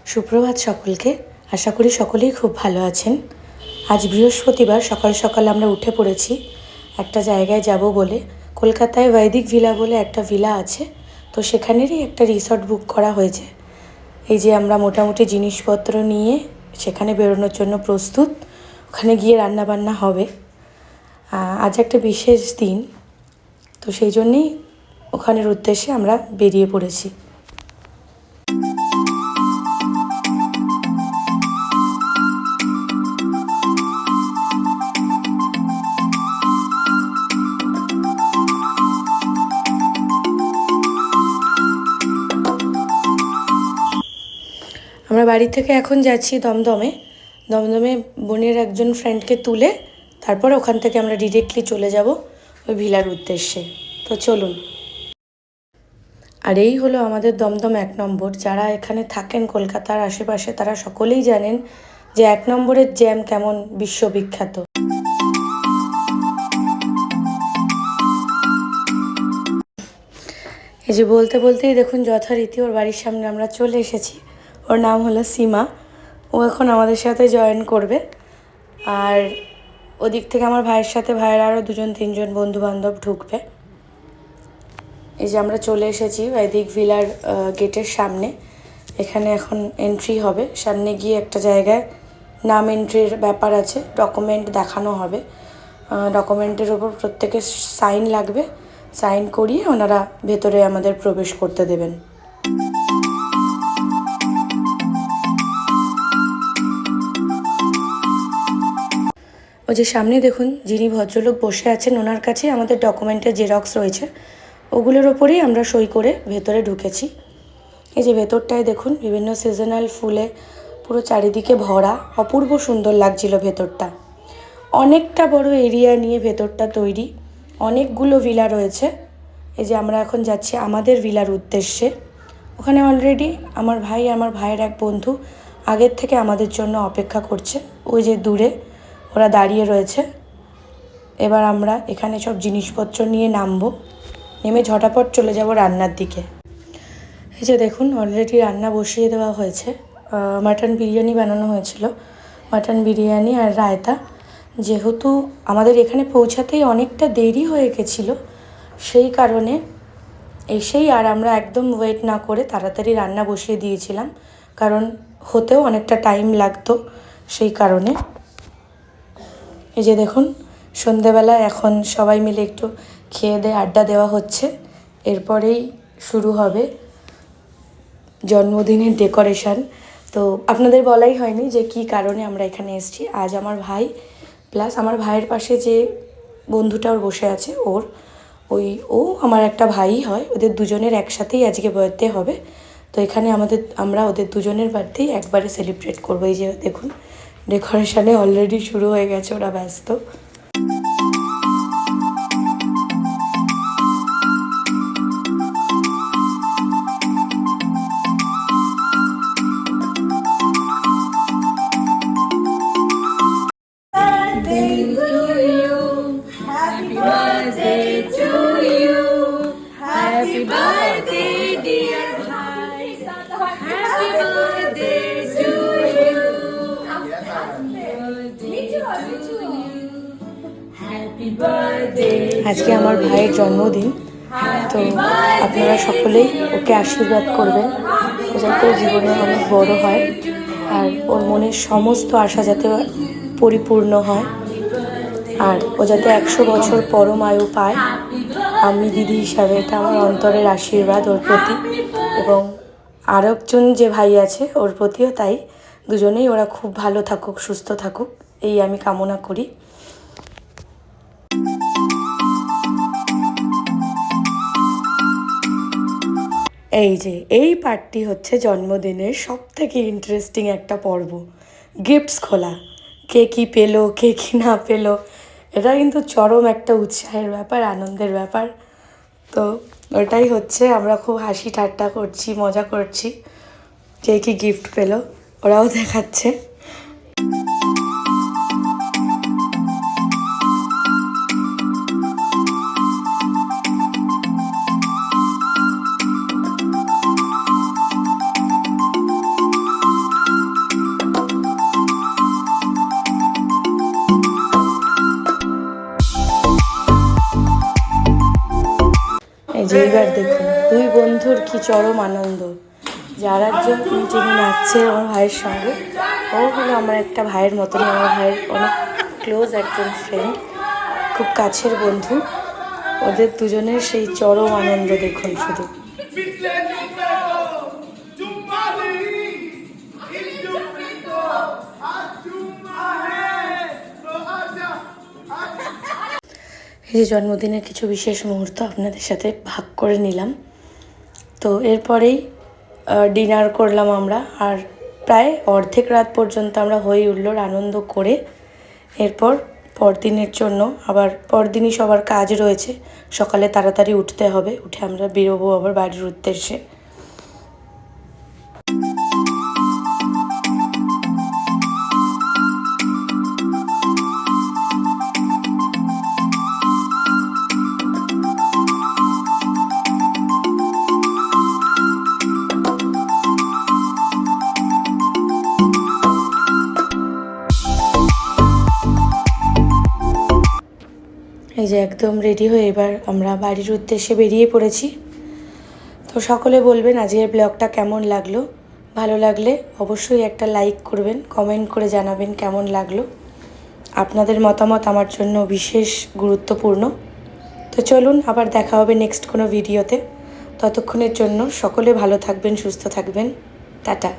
সুপ্রভাত সকলকে। আশা করি সকলেই খুব ভালো আছেন। আজ বৃহস্পতিবার সকাল সকাল আমরা উঠে পড়েছি একটা জায়গায় যাব বলে। কলকাতায় বৈদিক ভিলা বলে একটা ভিলা আছে, তো সেখানেরই একটা রিসর্ট বুক করা হয়েছে। এই যে আমরা মোটামুটি জিনিসপত্র নিয়ে সেখানে বেরোনোর জন্য প্রস্তুত। ওখানে গিয়ে রান্নাবান্না হবে। আজ একটা বিশেষ দিন, তো সেই জন্যেই ওখানের উদ্দেশ্যে আমরা বেরিয়ে পড়েছি। আমরা বাড়ি থেকে এখন যাচ্ছি দমদমে। দমদমে বোনের একজন ফ্রেন্ডকে তুলে তারপর ওখান থেকে আমরা ডিরেক্টলি চলে যাব ওই ভিলার উদ্দেশ্যে। তো চলুন। আর এই হলো আমাদের দমদম 1 নম্বর। যারা এখানে থাকেন কলকাতার আশেপাশে তারা সকলেই জানেন যে 1 নম্বরের জ্যাম কেমন বিশ্ববিখ্যাত। এই যে বলতে বলতেই দেখুন যথারীতি ওর বাড়ির সামনে আমরা চলে এসেছি। ওর নাম হলো সীমা। ও এখন আমাদের সাথে জয়েন করবে। আর ওদিক থেকে আমার ভাইয়ের সাথে ভাইয়ের আরও 2-3জন বন্ধুবান্ধব ঢুকবে। এই যে আমরা চলে এসেছি বৈদিক ভিলার গেটের সামনে। এখানে এখন এন্ট্রি হবে। সামনে গিয়ে একটা জায়গায় নাম এন্ট্রির ব্যাপার আছে, ডকুমেন্ট দেখানো হবে। ডকুমেন্টের ওপর প্রত্যেকের সাইন লাগবে। সাইন করিয়ে ওনারা ভেতরে আমাদের প্রবেশ করতে দেবেন। ও যে সামনে দেখুন যিনি ভদ্রলোক বসে আছেন, ওনার কাছে আমাদের ডকুমেন্টের জেরক্স রয়েছে। ওগুলোর ওপরেই আমরা সই করে ভেতরে ঢুকেছি। এই যে ভেতরটায় দেখুন বিভিন্ন সিজনাল ফুলে পুরো চারিদিকে ভরা, অপূর্ব সুন্দর লাগছিল ভেতরটা। অনেকটা বড় এরিয়া নিয়ে ভেতরটা তৈরি, অনেকগুলো ভিলা রয়েছে। এই যে আমরা এখন যাচ্ছি আমাদের ভিলার উদ্দেশ্যে। ওখানে অলরেডি আমার ভাই, আমার ভাইয়ের এক বন্ধু আগের থেকে আমাদের জন্য অপেক্ষা করছে। ওই যে দূরে ওরা দাঁড়িয়ে রয়েছে। এবার আমরা এখানে সব জিনিসপত্র নিয়ে নামবো, নেমে ঝটাপট চলে যাব রান্নার দিকে। এই যে দেখুন অলরেডি রান্না বসিয়ে দেওয়া হয়েছে। মাটন বিরিয়ানি বানানো হয়েছিল, মাটন বিরিয়ানি আর রায়তা। যেহেতু আমাদের এখানে পৌঁছাতেই অনেকটা দেরি হয়ে গেছিলো, সেই কারণে এসেই আর আমরা একদম ওয়েট না করে তাড়াতাড়ি রান্না বসিয়ে দিয়েছিলাম, কারণ হতেও অনেকটা টাইম লাগতো সেই কারণে। এই যে দেখুন সন্ধেবেলা এখন সবাই মিলে একটু খেয়ে দিয়ে আড্ডা দেওয়া হচ্ছে। এরপরেই শুরু হবে জন্মদিনের ডেকোরেশন। তো আপনাদের বলাই হয়নি যে কী কারণে আমরা এখানে এসেছি। আজ আমার ভাই প্লাস আমার ভাইয়ের পাশে যে বন্ধুটা ওর বসে আছে, ও আমার একটা ভাই হয়। ওদের দুজনের একসাথেই আজকে বার্থডে হবে। তো এখানে আমরা ওদের দুজনের বার্থডেই একবারে সেলিব্রেট করবো। এই যে দেখুন ডেকোরেশনে অলরেডি শুরু হয়ে গেছে, ওরা ব্যস্ত। আজকে আমার ভাইয়ের জন্মদিন, তো আপনারা সকলেই ওকে আশীর্বাদ করবেন, ও যাতে জীবনে অনেক বড় হয় আর ওর মনের সমস্ত আশা যাতে পরিপূর্ণ হয়, আর ও যাতে 100 বছর পরম আয়ু পায়। আমি দিদি হিসাবে এটা আমার অন্তরের আশীর্বাদ ওর প্রতি, এবং আরেকজন যে ভাই আছে ওর প্রতিও তাই। দুজনেই ওরা খুব ভালো থাকুক, সুস্থ থাকুক, এই আমি কামনা করি। এই পার্টটি হচ্ছে জন্মদিনের সবথেকে ইন্টারেস্টিং একটা পর্ব, গিফটস খোলা। কে কী পেলো, কে কী না পেলো, এটা কিন্তু চরম একটা উৎসাহের ব্যাপার, আনন্দের ব্যাপার। তো ওটাই হচ্ছে, আমরা খুব হাসি ঠাট্টা করছি, মজা করছি। কে কী গিফট পেলো ওরাও দেখাচ্ছে। চরম আনন্দ। যারা যিনি নাচছে আমার ভাইয়ের সঙ্গে, ও হলো আমার একটা ভাইয়ের মতনই, আমার ভাইয়ের অনেক ক্লোজ একজন ফ্রেন্ড, খুব কাছের বন্ধু। ওদের দুজনের সেই চরম আনন্দ দেখুন শুধু। এই যে জন্মদিনের কিছু বিশেষ মুহূর্ত আপনাদের সাথে ভাগ করে নিলাম। তো এরপরেই ডিনার করলাম আমরা, আর প্রায় অর্ধেক রাত পর্যন্ত আমরা হয়ে উঠলোর আনন্দ করে। এরপর পরদিনের জন্য আবার পরদিনই সবার কাজ রয়েছে, সকালে তাড়াতাড়ি উঠতে হবে, উঠে আমরা বেরোবো আবার বাড়ির উদ্দেশ্যে। এই যে একদম রেডি হয়ে এবার আমরা বাড়ির উদ্দেশ্যে বেরিয়ে পড়েছি। তো সকলে বলবেন আজকের ব্লগটা কেমন লাগলো। ভালো লাগলে অবশ্যই একটা লাইক করবেন, কমেন্ট করে জানাবেন কেমন লাগলো। আপনাদের মতামত আমার জন্য বিশেষ গুরুত্বপূর্ণ। তো চলুন আবার দেখা হবে নেক্সট কোনো ভিডিওতে। ততক্ষণের জন্য সকলে ভালো থাকবেন, সুস্থ থাকবেন। টাটা।